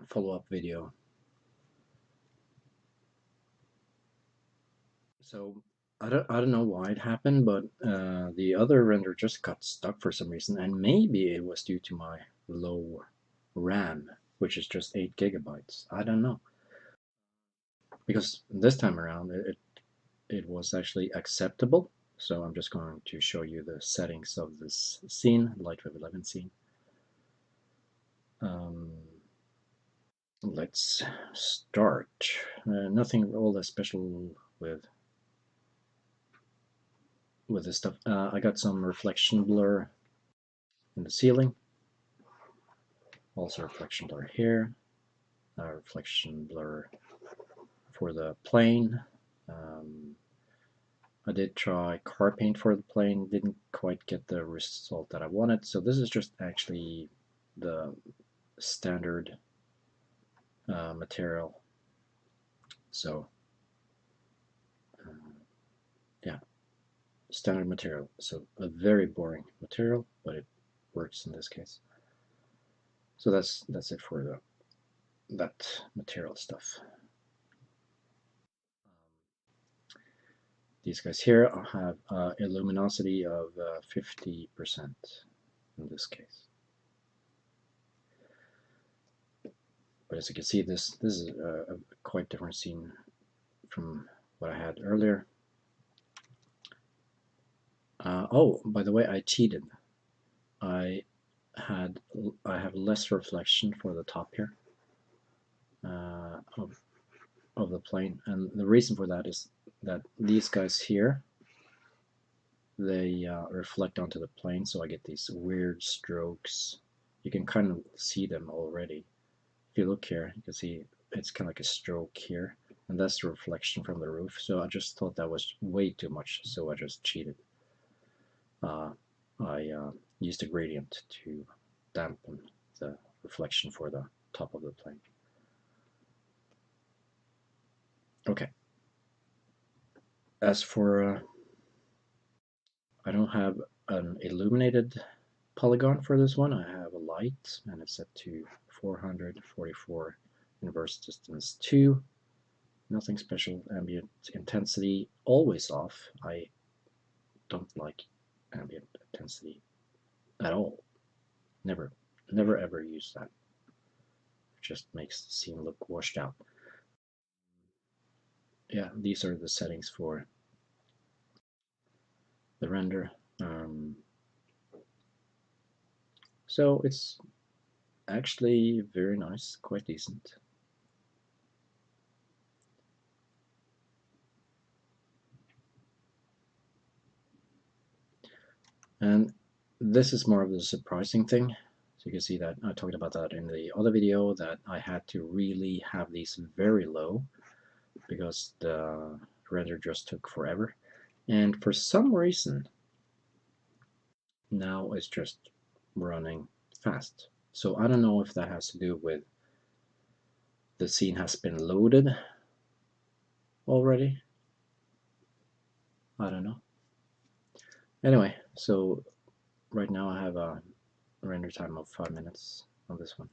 follow-up video. So I don't know why it happened, but the other render just got stuck for some reason, and maybe it was due to my low RAM, which is just 8 gigabytes. I don't know, because this time around it was actually acceptable. So I'm just going to show you the settings of this scene, LightWave 11 scene. Let's start. Nothing all that special with this stuff. I got some reflection blur in the ceiling, also reflection blur here, reflection blur for the plane. I did try car paint for the plane, didn't quite get the result that I wanted, so this is just actually the standard material. So yeah, standard material. So a very boring material, but it works in this case. So that's it for that material stuff. These guys here have a luminosity of 50% in this case. But as you can see, this is a quite different scene from what I had earlier. Oh, by the way, I cheated. I have less reflection for the top here of the plane, and the reason for that is that these guys here, they reflect onto the plane, so I get these weird strokes. You can kind of see them already. If you look here, you can see it's kind of like a stroke here, and that's the reflection from the roof. So I just thought that was way too much, so I just cheated. I used a gradient to dampen the reflection for the top of the plane. Okay. As for, I don't have an illuminated polygon for this one. I have a light, and it's set to 444 inverse distance 2. Nothing special. Ambient intensity always off. I don't like ambient intensity at all. Never ever use that. It just makes the scene look washed out. Yeah, these are the settings for the render. So it's actually very nice, quite decent. And this is more of the surprising thing. So you can see that I talked about that in the other video, that I had to really have these very low because the render just took forever. And for some reason, now it's just running fast. So I don't know if that has to do with the scene has been loaded already. I don't know. Anyway, so right now I have a render time of 5 minutes on this one.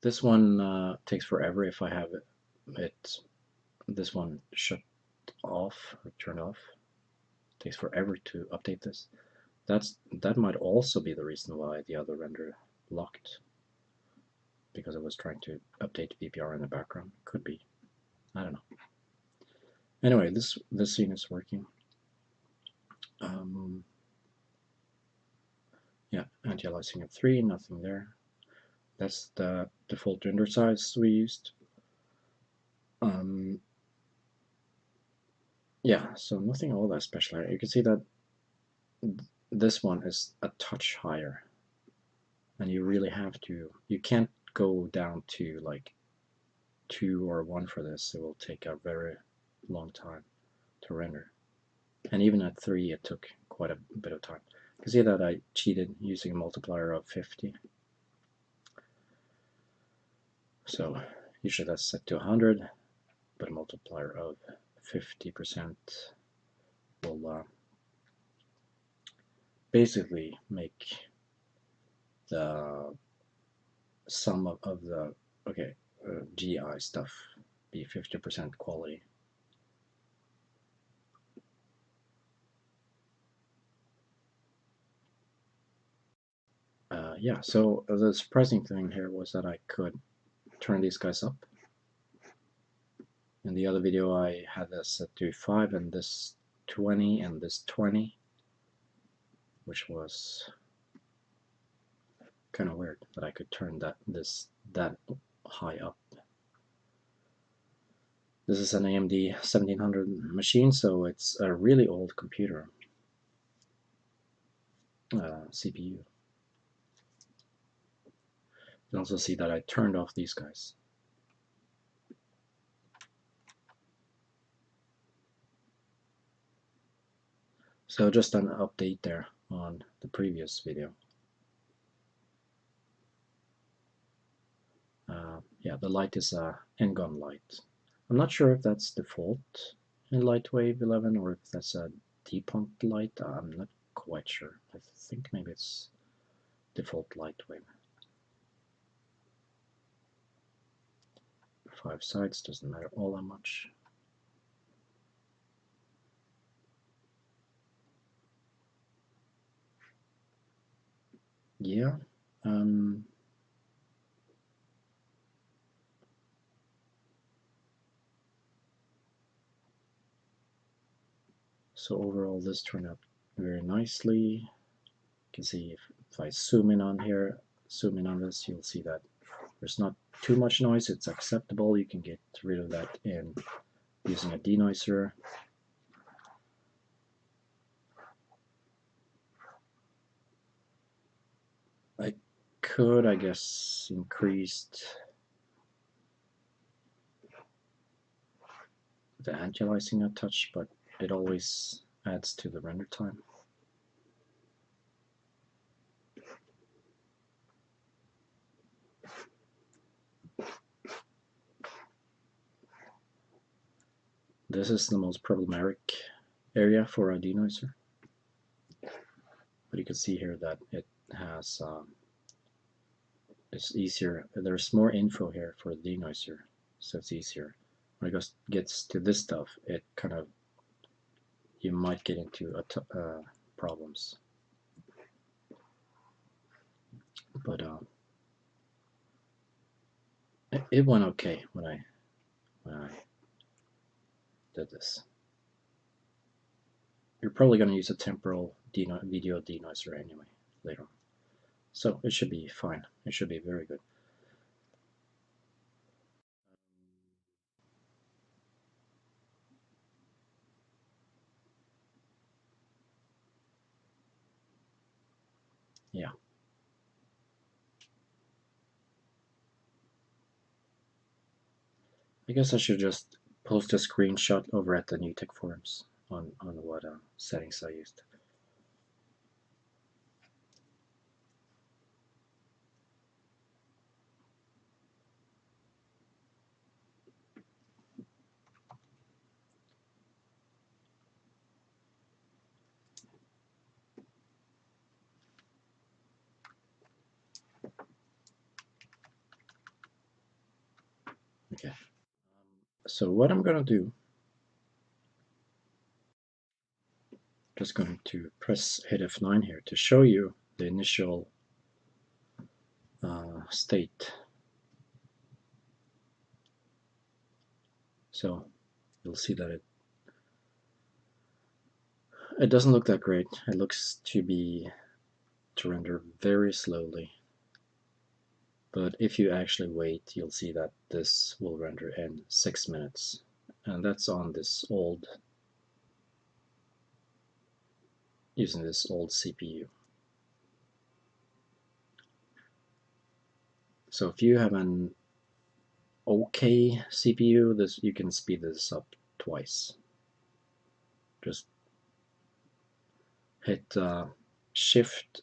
This one takes forever if I have this one shut off or turned off. It takes forever to update this. That might also be the reason why the other render locked, because I was trying to update VPR in the background. Could be. I don't know. Anyway, this scene is working. Yeah, anti-aliasing of 3, nothing there. That's the default render size we used. Yeah, so nothing all that special. You can see that this one is a touch higher, and you really have to, you can't go down to like 2 or 1 for this. It will take a very long time to render, and even at 3 it took quite a bit of time. You can see that I cheated using a multiplier of 50. So usually that's set to 100, but a multiplier of 50% will basically make the sum of the GI stuff be 50% quality. Yeah, so the surprising thing here was that I could turn these guys up. In the other video I had this set to 5 and this 20 and this 20, which was kind of weird that I could turn that high up. This is an AMD 1700 machine, so it's a really old computer CPU. You can also see that I turned off these guys. So just an update there on the previous video. Yeah, the light is a N-gun light. I'm not sure if that's default in LightWave 11 or if that's a DPont light. I'm not quite sure. I think maybe it's default LightWave. 5 sides, doesn't matter all that much. Yeah. So overall this turned out very nicely. You can see if I zoom in on here, zoom in on this, you'll see that there's not too much noise. It's acceptable. You can get rid of that in using a denoiser. I could, I guess, increased the anti-aliasing a touch, but it always adds to the render time. This is the most problematic area for a denoiser. But you can see here that it has, it's easier. There's more info here for the denoiser, so it's easier. When it gets to this stuff, it kind of, you might get into problems. But it went okay when I did this. You're probably going to use a temporal video denoiser anyway later on. So it should be fine. It should be very good. Yeah. I guess I should just post a screenshot over at the NewTek forums on what settings I used. Okay. So what I'm going to do, just going to hit F9 here to show you the initial state. So you'll see that it doesn't look that great. It looks to render very slowly. But if you actually wait, you'll see that this will render in 6 minutes. And that's on this using this old CPU. So if you have an okay CPU, you can speed this up twice. Just hit Shift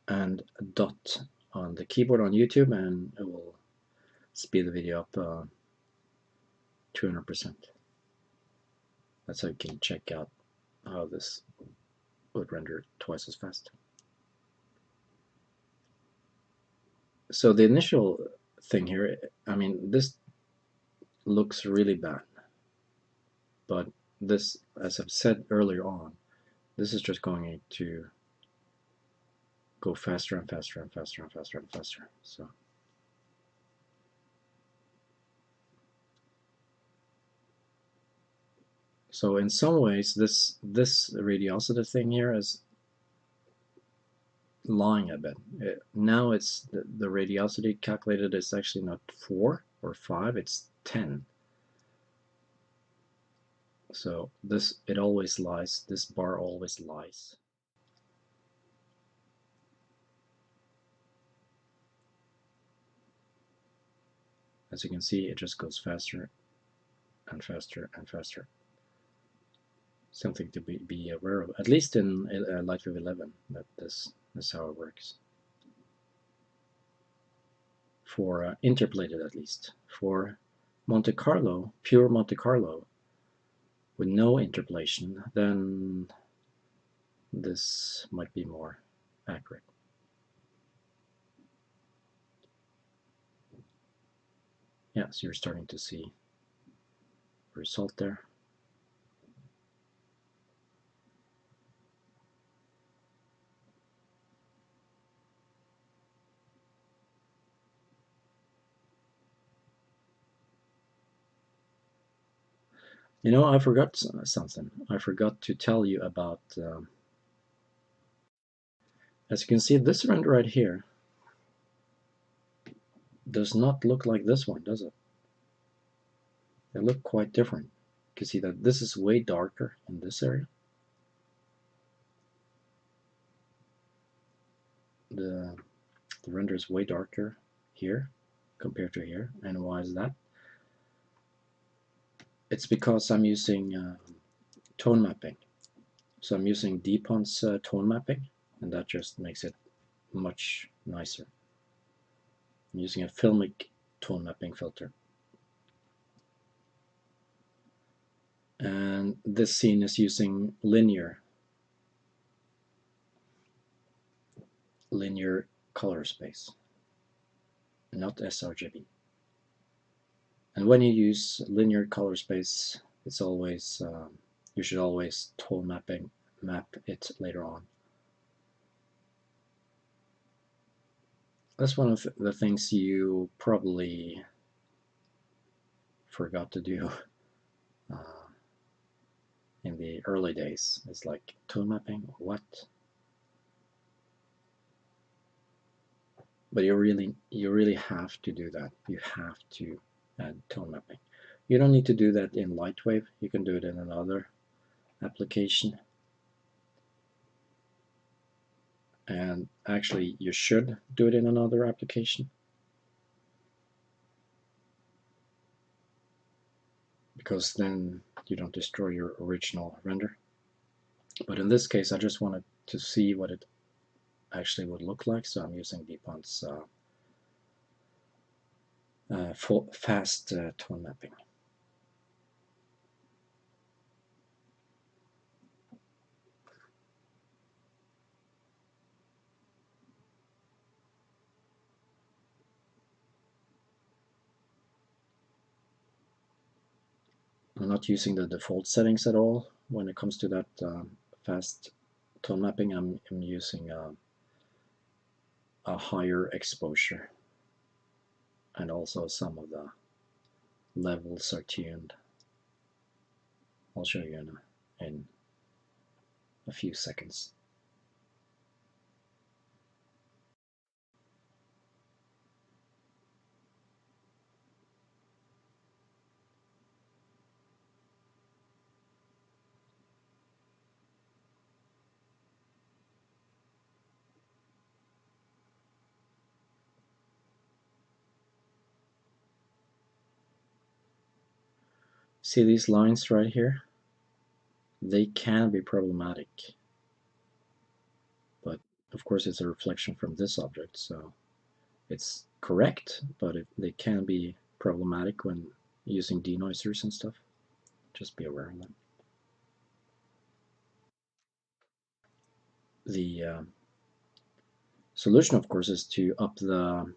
and dot on the keyboard on YouTube and it will speed the video up 200%. That's how you can check out how this would render twice as fast. So the initial thing here, I mean, this looks really bad, but this, as I've said earlier on, this is just going to go faster and faster and faster and faster and faster. So in some ways, this radiosity thing here is lying a bit. Now it's the radiosity calculated is actually not 4 or 5, it's 10. So it always lies, this bar always lies. As you can see, it just goes faster and faster and faster. Something to be aware of, at least in LightWave 11, that this is how it works. For interpolated, at least. For Monte Carlo, pure Monte Carlo, with no interpolation, then this might be more accurate. Yeah, so you're starting to see the result there. You know, I forgot something. I forgot to tell you about, as you can see, this render right here does not look like this one, does it? They look quite different. You can see that this is way darker in this area. The render is way darker here compared to here. And why is that? It's because I'm using tone mapping. So I'm using DPont's tone mapping, and that just makes it much nicer. I'm using a filmic tone mapping filter. And this scene is using linear color space, not sRGB. And when you use linear color space, it's always you should always tone map it later on. That's one of the things you probably forgot to do in the early days. It's like, tone mapping, what? But you really have to do that. You have to add tone mapping. You don't need to do that in LightWave. You can do it in another application. And actually, you should do it in another application, because then you don't destroy your original render. But in this case, I just wanted to see what it actually would look like, so I'm using DPont's fast tone mapping. I'm not using the default settings at all when it comes to that fast tone mapping. I'm using a higher exposure, and also some of the levels are tuned. I'll show you in a few seconds. See these lines right here? They can be problematic, but of course it's a reflection from this object, so it's correct, but they can be problematic when using denoisers and stuff. Just be aware of that. the solution, of course, is to up the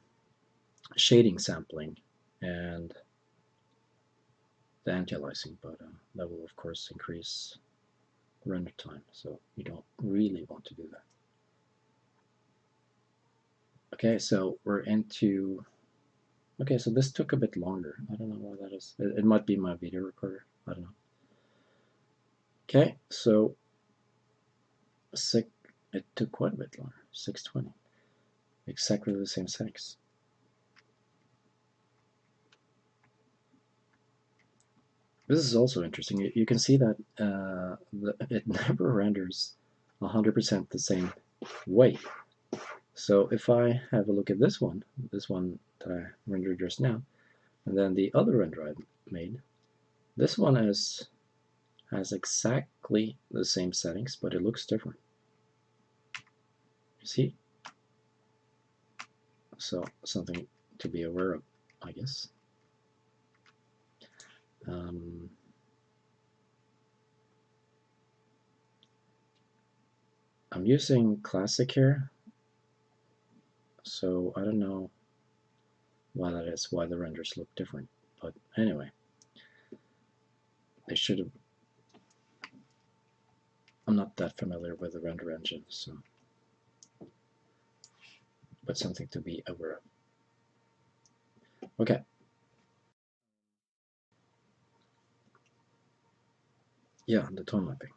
shading sampling and the anti-aliasing, but that will, of course, increase render time, so you don't really want to do that. Okay, so we're into... Okay, so this took a bit longer. I don't know why that is. It might be my video recorder. I don't know. Okay, so it took quite a bit longer. 620. Exactly the same settings. This is also interesting. You can see that it never renders 100% the same way. So if I have a look at this one that I rendered just now, and then the other render I made, this one has exactly the same settings, but it looks different. You see? So something to be aware of, I guess. I'm using classic here, so I don't know why that is, why the renders look different. But anyway, they should have... I'm not that familiar with the render engine, so... But something to be aware of. Okay. Yeah, the tone mapping.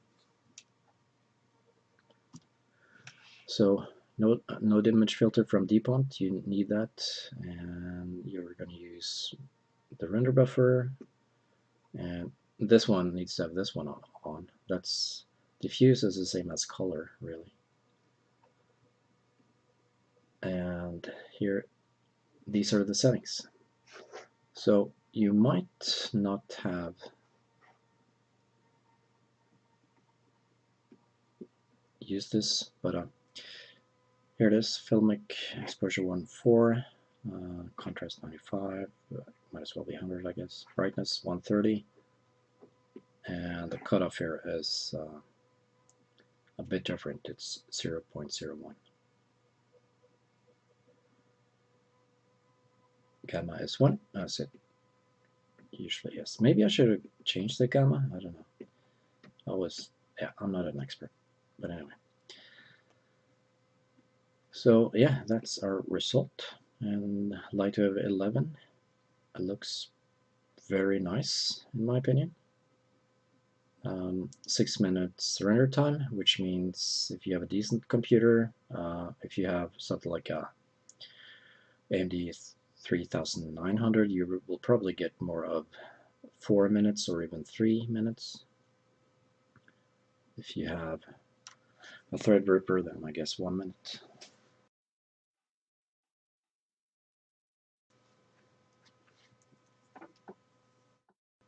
So node image filter from DPont, you need that, and you're going to use the render buffer, and this one needs to have this one on. That's diffuse is the same as color, really. And here, these are the settings. So you might not have used this, but here it is, filmic exposure 1.4, contrast 95, might as well be 100, I guess. Brightness 130, and the cutoff here is a bit different. It's 0.01. Gamma is 1, as it usually is. Maybe I should have changed the gamma. I don't know. Yeah, I'm not an expert, but anyway. So yeah, that's our result. And LightWave 11 looks very nice in my opinion. 6 minutes render time, which means if you have a decent computer, if you have something like a AMD 3900, you will probably get more of 4 minutes or even 3 minutes. If you have a Threadripper, then I guess 1 minute.